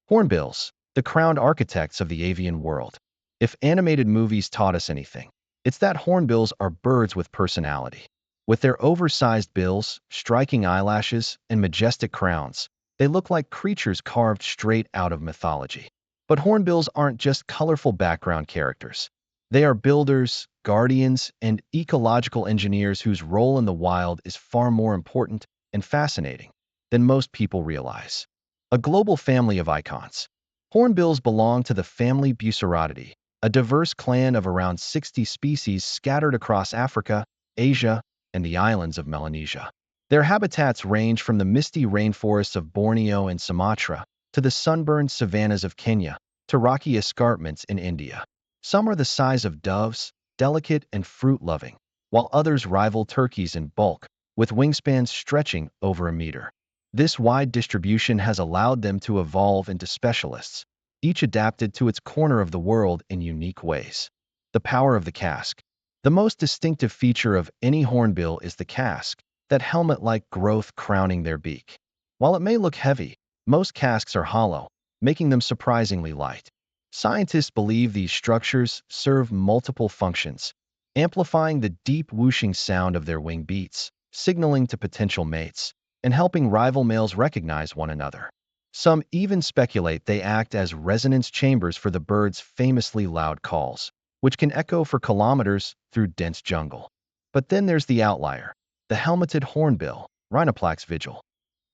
Hornbills, the crowned architects of the avian world. If animated movies taught us anything, it's that hornbills are birds with personality. With their oversized bills, striking eyelashes, and majestic crowns, they look like creatures carved straight out of mythology. But hornbills aren't just colorful background characters. They are builders, guardians, and ecological engineers whose role in the wild is far more important and fascinating than most people realize. A global family of icons. Hornbills belong to the family Buceratidae, a diverse clan of around 60 species scattered across Africa, Asia, and the islands of Melanesia. Their habitats range from the misty rainforests of Borneo and Sumatra to the sunburned savannas of Kenya to rocky escarpments in India. Some are the size of doves, delicate and fruit-loving, while others rival turkeys in bulk, with wingspans stretching over a meter. This wide distribution has allowed them to evolve into specialists, each adapted to its corner of the world in unique ways. The power of the casque. The most distinctive feature of any hornbill is the casque, that helmet-like growth crowning their beak. While it may look heavy, most casques are hollow, making them surprisingly light. Scientists believe these structures serve multiple functions, amplifying the deep whooshing sound of their wing beats, signaling to potential mates, and helping rival males recognize one another. Some even speculate they act as resonance chambers for the bird's famously loud calls, which can echo for kilometers through dense jungle. But then there's the outlier, the helmeted hornbill, Rhinoplax vigil.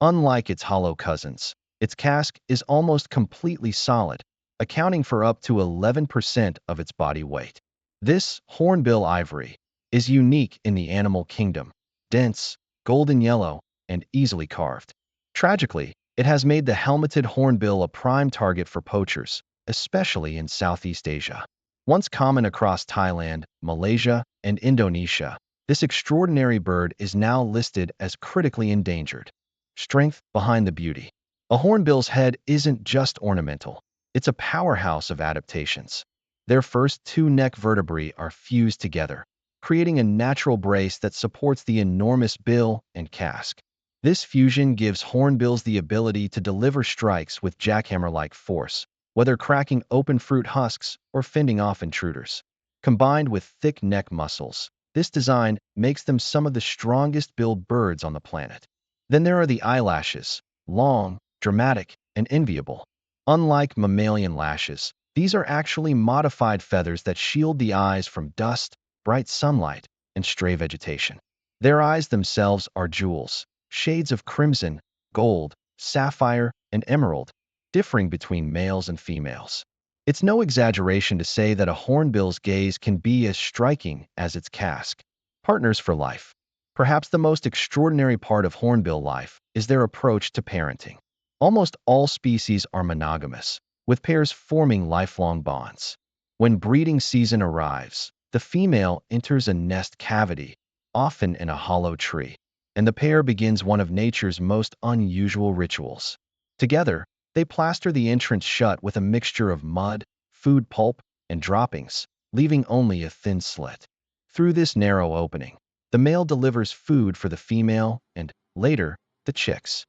Unlike its hollow cousins, its casque is almost completely solid, accounting for up to 11% of its body weight. This hornbill ivory is unique in the animal kingdom, dense, golden yellow, and easily carved. Tragically, it has made the helmeted hornbill a prime target for poachers, especially in Southeast Asia. Once common across Thailand, Malaysia, and Indonesia, this extraordinary bird is now listed as critically endangered. Strength behind the beauty. A hornbill's head isn't just ornamental, it's a powerhouse of adaptations. Their first two neck vertebrae are fused together, creating a natural brace that supports the enormous bill and casque. This fusion gives hornbills the ability to deliver strikes with jackhammer-like force, whether cracking open fruit husks or fending off intruders. Combined with thick neck muscles, this design makes them some of the strongest-billed birds on the planet. Then there are the eyelashes, long, dramatic, and enviable. Unlike mammalian lashes, these are actually modified feathers that shield the eyes from dust, bright sunlight, and stray vegetation. Their eyes themselves are jewels, shades of crimson, gold, sapphire, and emerald, differing between males and females. It's no exaggeration to say that a hornbill's gaze can be as striking as its casque. Partners for life. Perhaps the most extraordinary part of hornbill life is their approach to parenting. Almost all species are monogamous, with pairs forming lifelong bonds. When breeding season arrives, the female enters a nest cavity, often in a hollow tree, and the pair begins one of nature's most unusual rituals. Together, they plaster the entrance shut with a mixture of mud, food pulp, and droppings, leaving only a thin slit. Through this narrow opening, the male delivers food for the female and, later, the chicks.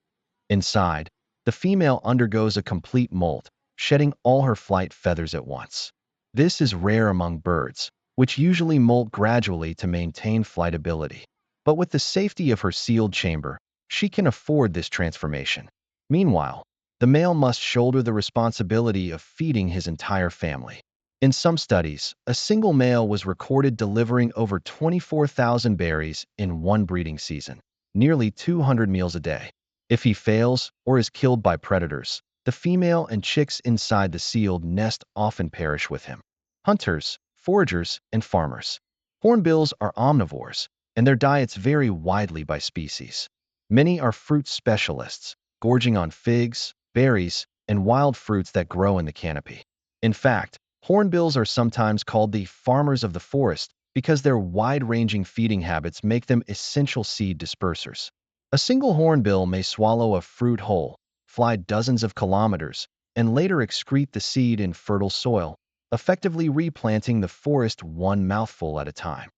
Inside, the female undergoes a complete molt, shedding all her flight feathers at once. This is rare among birds, which usually molt gradually to maintain flightability. But with the safety of her sealed chamber, she can afford this transformation. Meanwhile, the male must shoulder the responsibility of feeding his entire family. In some studies, a single male was recorded delivering over 24,000 berries in one breeding season, nearly 200 meals a day. If he fails or is killed by predators, the female and chicks inside the sealed nest often perish with him. Hunters, foragers, and farmers. Hornbills are omnivores, and their diets vary widely by species. Many are fruit specialists, gorging on figs, berries, and wild fruits that grow in the canopy. In fact, hornbills are sometimes called the farmers of the forest because their wide-ranging feeding habits make them essential seed dispersers. A single hornbill may swallow a fruit whole, fly dozens of kilometers, and later excrete the seed in fertile soil, effectively replanting the forest one mouthful at a time.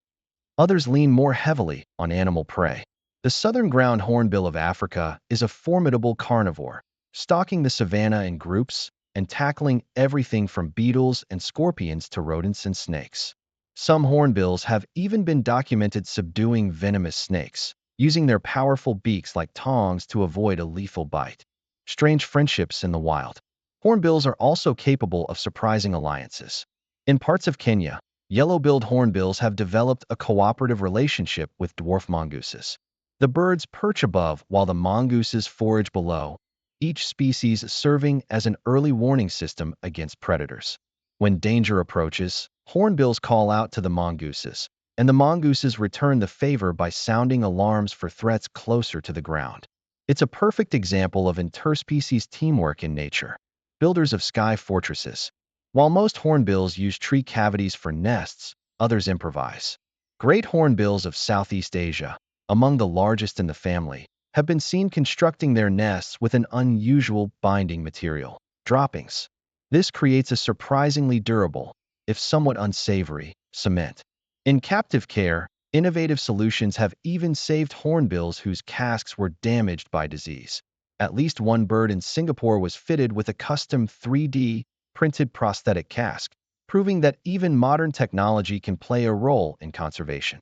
Others lean more heavily on animal prey. The southern ground hornbill of Africa is a formidable carnivore, stalking the savanna in groups, and tackling everything from beetles and scorpions to rodents and snakes. Some hornbills have even been documented subduing venomous snakes, using their powerful beaks like tongs to avoid a lethal bite. Strange friendships in the wild. Hornbills are also capable of surprising alliances. In parts of Kenya, yellow-billed hornbills have developed a cooperative relationship with dwarf mongooses. The birds perch above while the mongooses forage below, each species serving as an early warning system against predators. When danger approaches, hornbills call out to the mongooses, and the mongooses return the favor by sounding alarms for threats closer to the ground. It's a perfect example of interspecies teamwork in nature. Builders of sky fortresses. While most hornbills use tree cavities for nests, others improvise. Great hornbills of Southeast Asia, among the largest in the family, have been seen constructing their nests with an unusual binding material, droppings. This creates a surprisingly durable, if somewhat unsavory, cement. In captive care, innovative solutions have even saved hornbills whose casques were damaged by disease. At least one bird in Singapore was fitted with a custom 3D printed prosthetic casque, proving that even modern technology can play a role in conservation.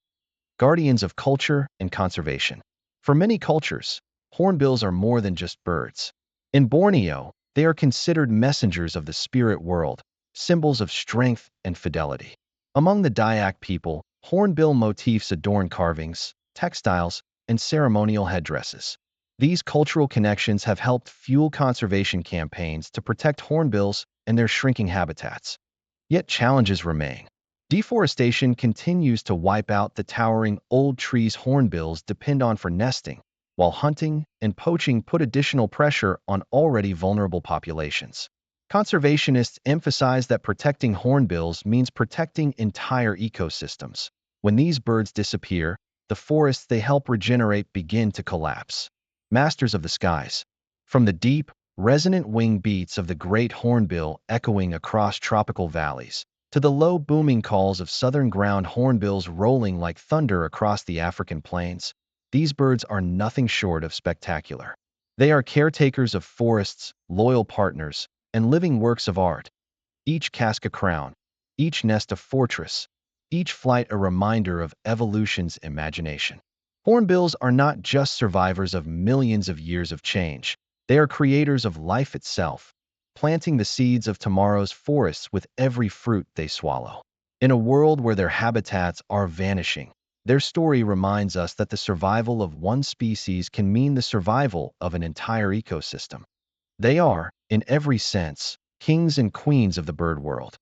Guardians of culture and conservation. For many cultures, hornbills are more than just birds. In Borneo, they are considered messengers of the spirit world, symbols of strength and fidelity. Among the Dayak people, hornbill motifs adorn carvings, textiles, and ceremonial headdresses. These cultural connections have helped fuel conservation campaigns to protect hornbills and their shrinking habitats. Yet challenges remain. Deforestation continues to wipe out the towering old trees hornbills depend on for nesting, while hunting and poaching put additional pressure on already vulnerable populations. Conservationists emphasize that protecting hornbills means protecting entire ecosystems. When these birds disappear, the forests they help regenerate begin to collapse. Masters of the skies. From the deep, resonant wing beats of the great hornbill echoing across tropical valleys, to the low booming calls of southern ground hornbills rolling like thunder across the African plains, these birds are nothing short of spectacular. They are caretakers of forests, loyal partners, and living works of art. Each casque a crown, each nest a fortress, each flight a reminder of evolution's imagination. Hornbills are not just survivors of millions of years of change, they are creators of life itself, planting the seeds of tomorrow's forests with every fruit they swallow. In a world where their habitats are vanishing, their story reminds us that the survival of one species can mean the survival of an entire ecosystem. They are, in every sense, kings and queens of the bird world.